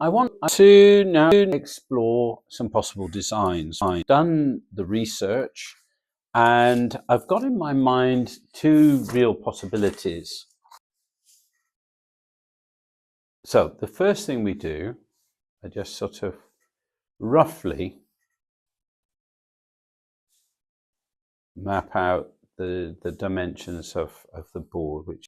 I want to now explore some possible designs. I've done the research and I've got in my mind two real possibilities. So the first thing we do, I just sort of roughly map out the dimensions of the board, which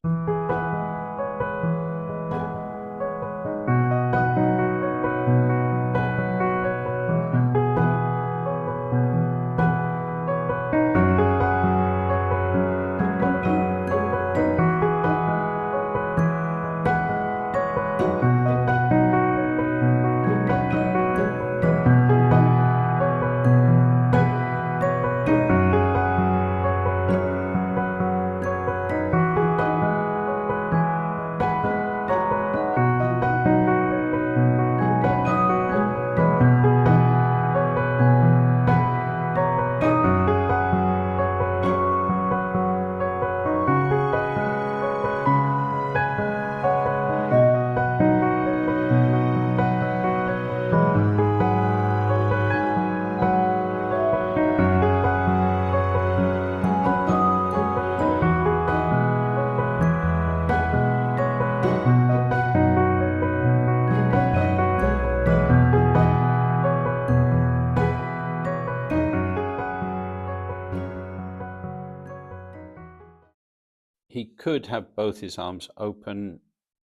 he could have both his arms open,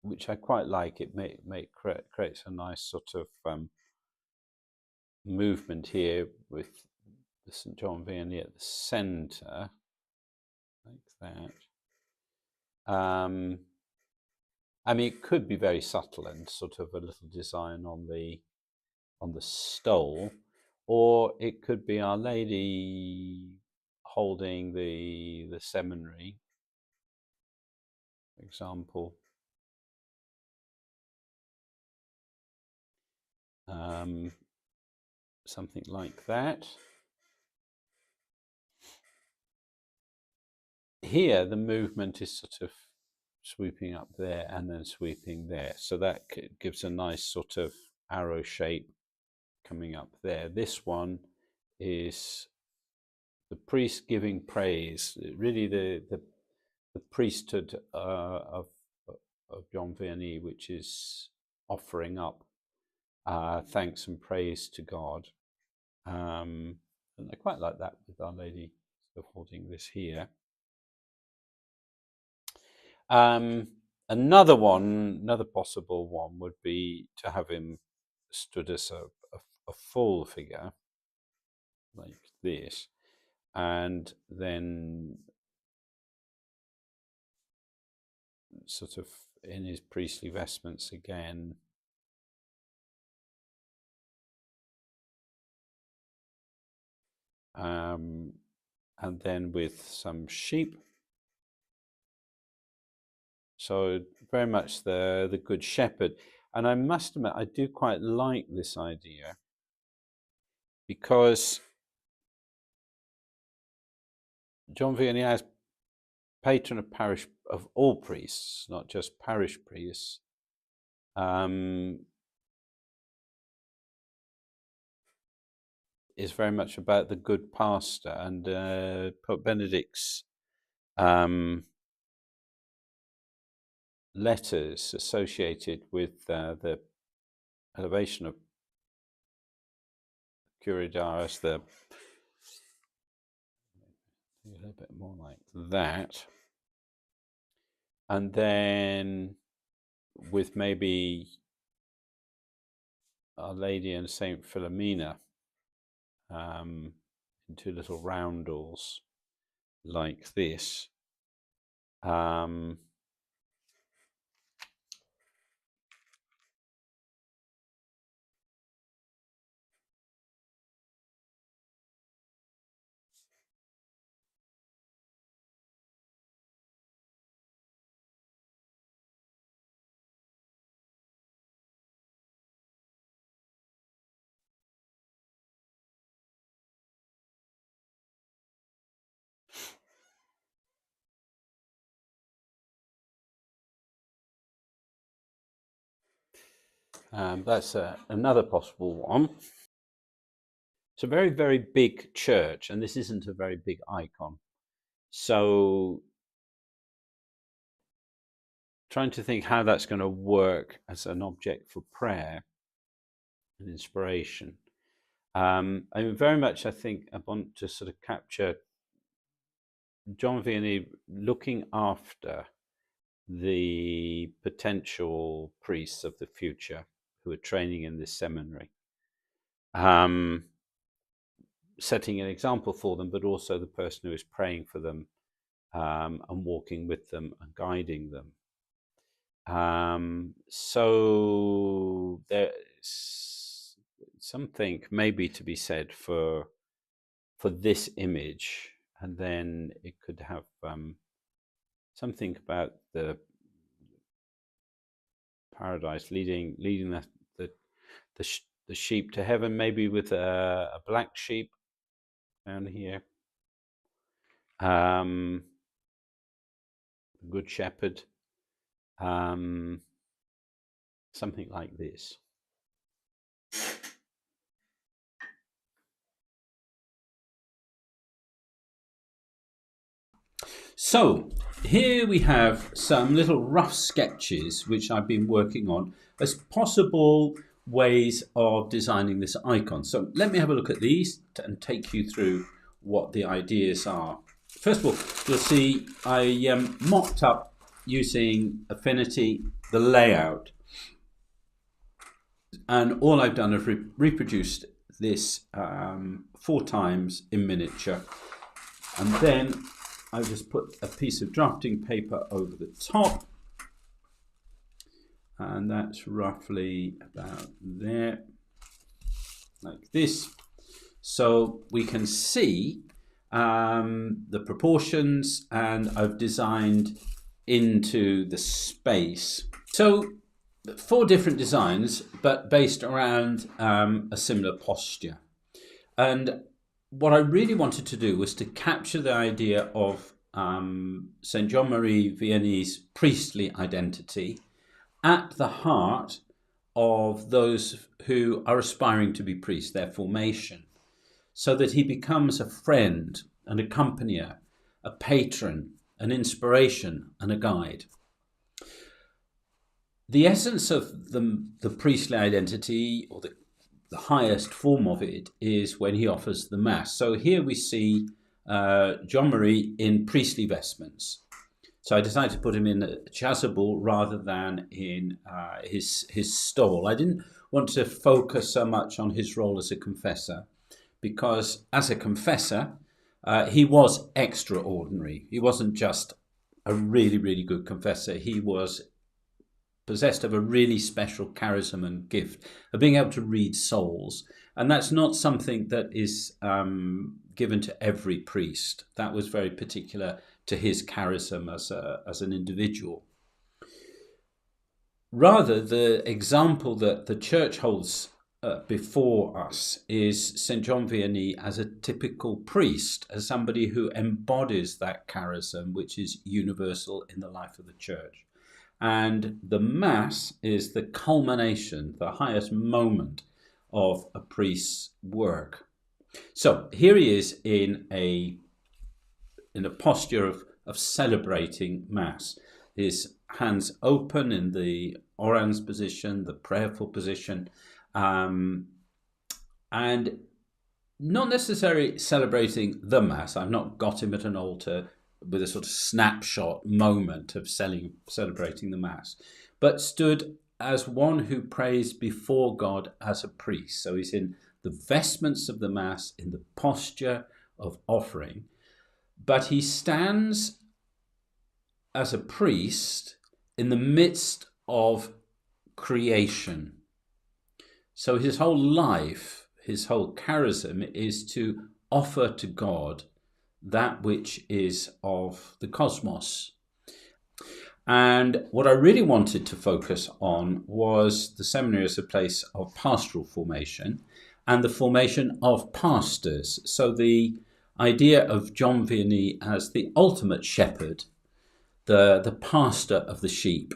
which I quite like. It creates a nice sort of movement here with the St. John Vianney at the center, like that. I mean, it could be very subtle and sort of a little design on the stole, or it could be Our Lady holding the seminary, for example. Something like that. Here, the movement is sort of swooping up there and then sweeping there. So that gives a nice sort of arrow shape coming up there. This one is the priest giving praise, really the priesthood of John Vianney, which is offering up thanks and praise to God. And I quite like that with Our Lady sort of holding this here. Another possible one would be to have him stood as a full figure, like this, and then sort of in his priestly vestments again. And then with some sheep. So very much the Good Shepherd. And I must admit, I do quite like this idea, because John Vianney, as patron of parish of all priests, not just parish priests, is very much about the good pastor, and Pope Benedict's letters associated with the elevation of Curidar as a little bit more like that, and then with maybe Our Lady and Saint Philomena in two little roundels like this. That's another possible one. It's a very, very big church, and this isn't a very big icon. So trying to think how that's going to work as an object for prayer and inspiration. I very much, I think, I want to sort of capture John Vianney looking after the potential priests of the future who are training in this seminary, setting an example for them, but also the person who is praying for them and walking with them and guiding them. So there's something maybe to be said for this image, and then it could have something about the paradise leading the sheep to heaven, maybe with a black sheep down here, good shepherd, something like this. So here we have some little rough sketches which I've been working on as possible ways of designing this icon. So let me have a look at these and take you through what the ideas are. First of all, you'll see I mocked up using Affinity the layout, and all I've done is reproduced this 4 times in miniature, and then I just put a piece of drafting paper over the top, and that's roughly about there, like this. So we can see the proportions, and I've designed into the space. So 4 different designs, but based around a similar posture. And what I really wanted to do was to capture the idea of St. John Marie Vianney's priestly identity at the heart of those who are aspiring to be priests, their formation, so that he becomes a friend, an accompanier, a patron, an inspiration, and a guide. The essence of the priestly identity, or the highest form of it, is when he offers the Mass. So here we see John Marie in priestly vestments. So I decided to put him in a chasuble rather than in his stole. I didn't want to focus so much on his role as a confessor, because as a confessor, he was extraordinary. He wasn't just a really, really good confessor. He was possessed of a really special charism and gift of being able to read souls. And that's not something that is given to every priest. That was very particular to his charism as an individual. Rather, the example that the Church holds before us is St. John Vianney as a typical priest, as somebody who embodies that charism which is universal in the life of the Church. And the Mass is the culmination, the highest moment of a priest's work. So here he is in a posture of celebrating Mass. His hands open in the orans position, the prayerful position, and not necessarily celebrating the Mass. I've not got him at an altar with a sort of snapshot moment of celebrating the Mass, but stood as one who prays before God as a priest. So he's in the vestments of the Mass, in the posture of offering, but he stands as a priest in the midst of creation. So his whole life, his whole charism is to offer to God that which is of the cosmos. And what I really wanted to focus on was the seminary as a place of pastoral formation and the formation of pastors. So the idea of John Vianney as the ultimate shepherd, the pastor of the sheep.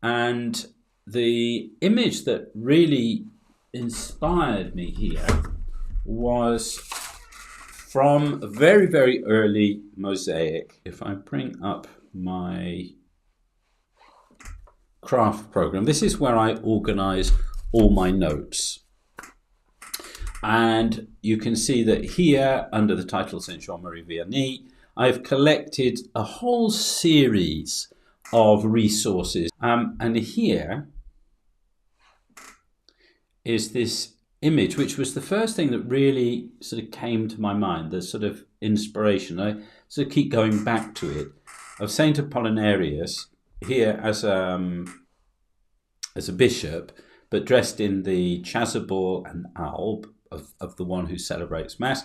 And the image that really inspired me here was from a very, very early mosaic. If I bring up my craft program, this is where I organize all my notes. And you can see that here, under the title Saint Jean-Marie Vianney, I've collected a whole series of resources. And here is this image, which was the first thing that really sort of came to my mind, the sort of inspiration. I sort of keep going back to it, of Saint Apollinarius here as a bishop, but dressed in the chasuble and alb of the one who celebrates Mass,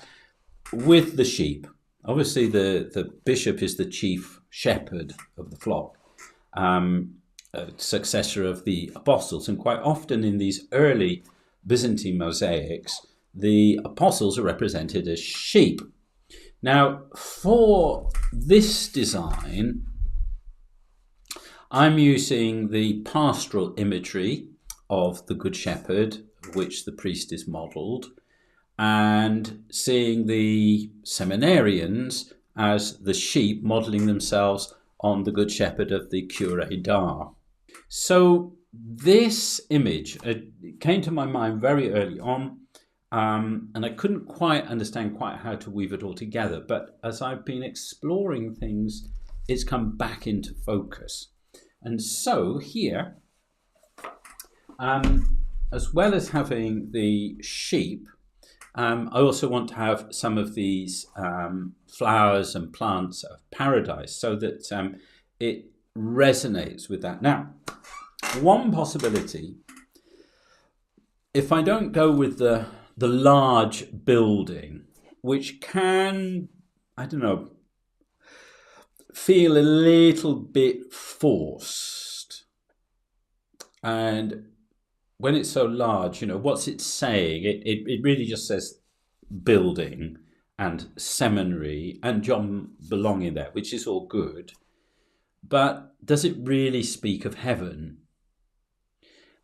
with the sheep. Obviously, the bishop is the chief shepherd of the flock, successor of the apostles, and quite often in these early Byzantine mosaics, the apostles are represented as sheep. Now, for this design, I'm using the pastoral imagery of the Good Shepherd, which the priest is modelled, and seeing the seminarians as the sheep modelling themselves on the Good Shepherd of the Curé d'Ars. So this image came to my mind very early on, and I couldn't quite understand how to weave it all together. But as I've been exploring things, it's come back into focus. And so here, as well as having the sheep, I also want to have some of these flowers and plants of paradise, so that it resonates with that. Now, one possibility, if I don't go with the large building, which can, I don't know, feel a little bit forced, and when it's so large, you know, what's it saying? It really just says building and seminary and John belonging there, which is all good. But does it really speak of heaven?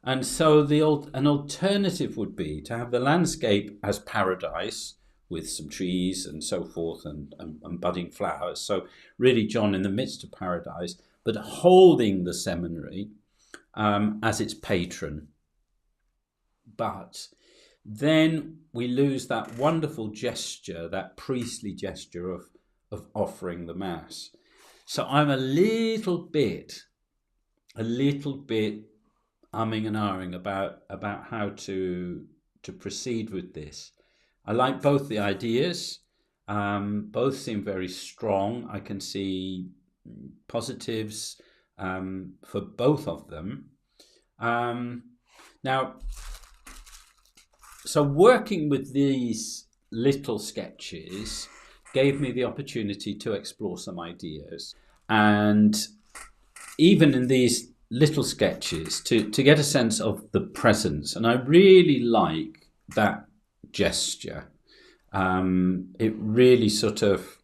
And so an alternative would be to have the landscape as paradise, with some trees and so forth and budding flowers. So really John in the midst of paradise, but holding the seminary as its patron. But then we lose that wonderful gesture, that priestly gesture of offering the Mass. So I'm a little bit umming and ahhing about how to proceed with this. I like both the ideas. Both seem very strong. I can see positives for both of them. Now, so working with these little sketches gave me the opportunity to explore some ideas. And even in these little sketches, to get a sense of the presence. And I really like that gesture. It really sort of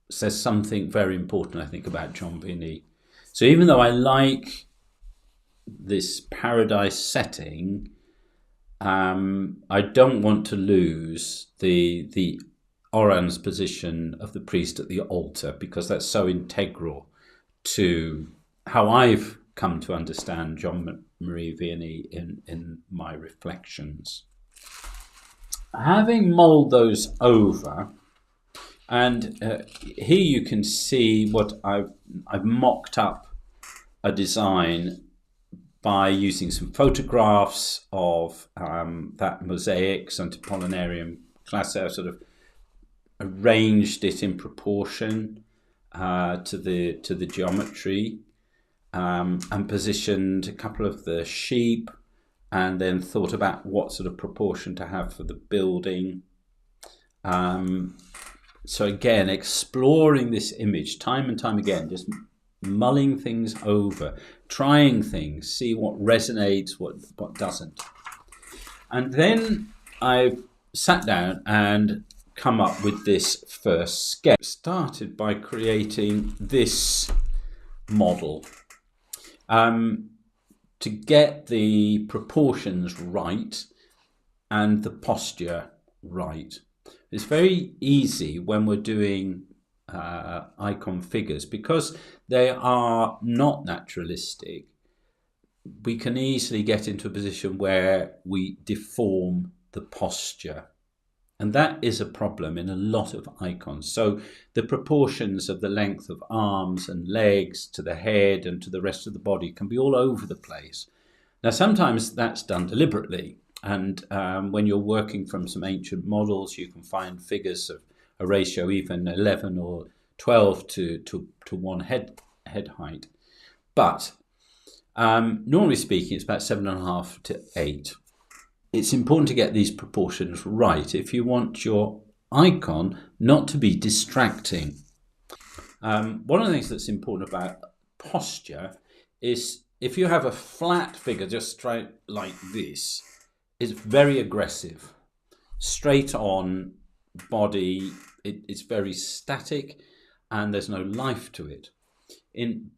says something very important, I think, about John Vianney. So even though I like this paradise setting, I don't want to lose the orans position of the priest at the altar, because that's so integral to how I've come to understand Jean-Marie Vianney in my reflections. Having mulled those over, and here you can see what I've mocked up a design by using some photographs of that mosaic, St. Apollinarium Classe. I sort of arranged it in proportion to the geometry, and positioned a couple of the sheep, and then thought about what sort of proportion to have for the building. So again, exploring this image time and time again, just mulling things over, trying things, see what resonates, what doesn't. And then I sat down and come up with this first sketch. Started by creating this model. to get the proportions right and the posture right. It's very easy when we're doing icon figures, because they are not naturalistic. We can easily get into a position where we deform the posture. And that is a problem in a lot of icons. So the proportions of the length of arms and legs to the head and to the rest of the body can be all over the place. Now, sometimes that's done deliberately. And when you're working from some ancient models, you can find figures of a ratio even 11 or 12 to 1 head height. But normally speaking, it's about 7.5 to 8. It's important to get these proportions right if you want your icon not to be distracting. One of the things that's important about posture is if you have a flat figure just straight like this, it's very aggressive. Straight on body, it's very static and there's no life to it. In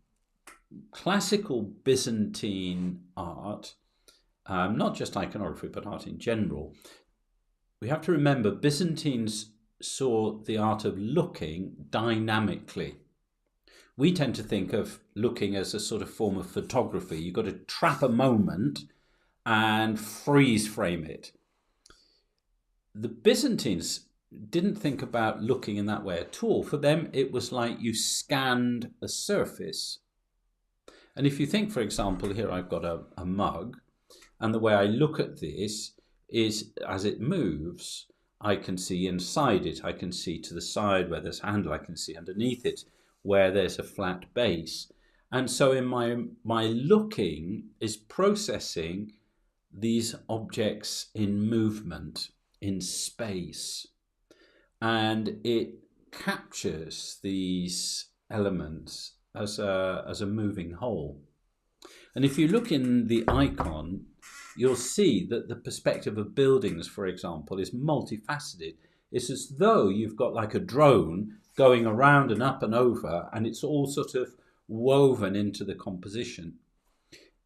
classical Byzantine art, not just iconography, but art in general, we have to remember Byzantines saw the art of looking dynamically. We tend to think of looking as a sort of form of photography. You've got to trap a moment and freeze frame it. The Byzantines didn't think about looking in that way at all. For them, it was like you scanned a surface. And if you think, for example, here I've got a mug, and the way I look at this is as it moves, I can see inside it. I can see to the side where there's a handle. I can see underneath it where there's a flat base. And so in my looking is processing these objects in movement, in space. And it captures these elements as a moving whole. And if you look in the icon, you'll see that the perspective of buildings, for example, is multifaceted. It's as though you've got like a drone going around and up and over, and it's all sort of woven into the composition.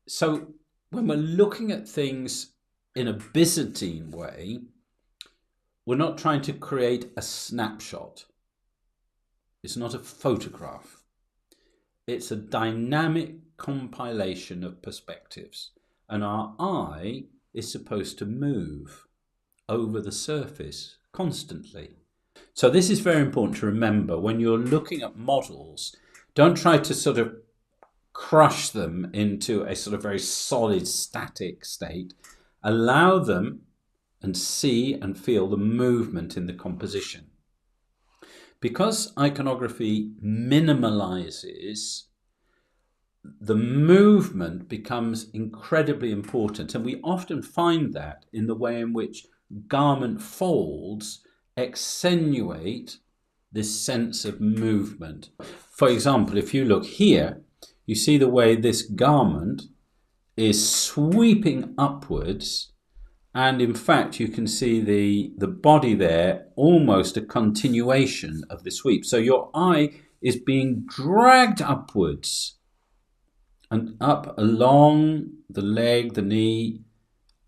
So when we're looking at things in a Byzantine way, we're not trying to create a snapshot. It's not a photograph. It's a dynamic compilation of perspectives. And our eye is supposed to move over the surface constantly. So this is very important to remember. When you're looking at models, don't try to sort of crush them into a sort of very solid, static state. Allow them and see and feel the movement in the composition. Because iconography minimalizes, the movement becomes incredibly important. And we often find that in the way in which garment folds accentuate this sense of movement. For example, if you look here, you see the way this garment is sweeping upwards, and in fact you can see the body there, almost a continuation of the sweep. So your eye is being dragged upwards and up along the leg, the knee,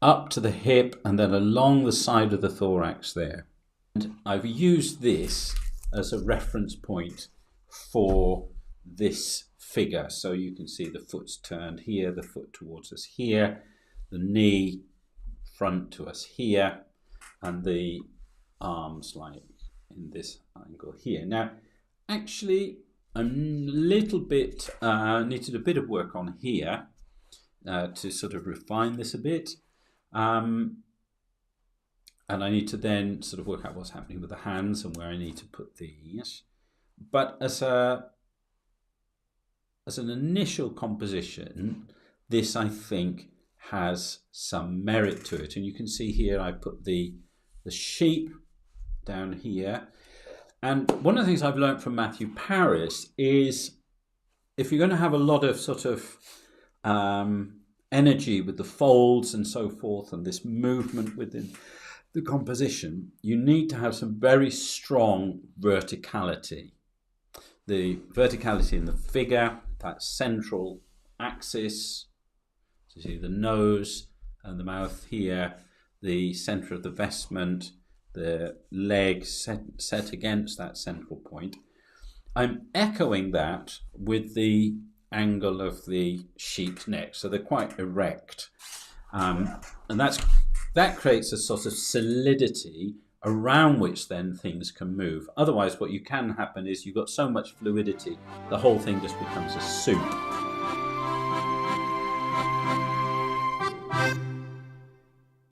up to the hip, and then along the side of the thorax there. And I've used this as a reference point for this figure. So you can see the foot's turned here, the foot towards us here, the knee front to us here, and the arms like in this angle here. Now, actually, I'm a little bit, needed a bit of work on here to sort of refine this a bit. And I need to then sort of work out what's happening with the hands and where I need to put these. But as an initial composition, this I think has some merit to it. And you can see here I put the sheep down here. And one of the things I've learned from Matthew Paris is if you're going to have a lot of sort of energy with the folds and so forth, and this movement within the composition, you need to have some very strong verticality. The verticality in the figure, that central axis, You see the nose and the mouth here, the centre of the vestment, the legs set against that central point. I'm echoing that with the angle of the sheep neck, so they're quite erect, and that creates a sort of solidity around which then things can move. Otherwise, what you can happen is you've got so much fluidity, the whole thing just becomes a soup.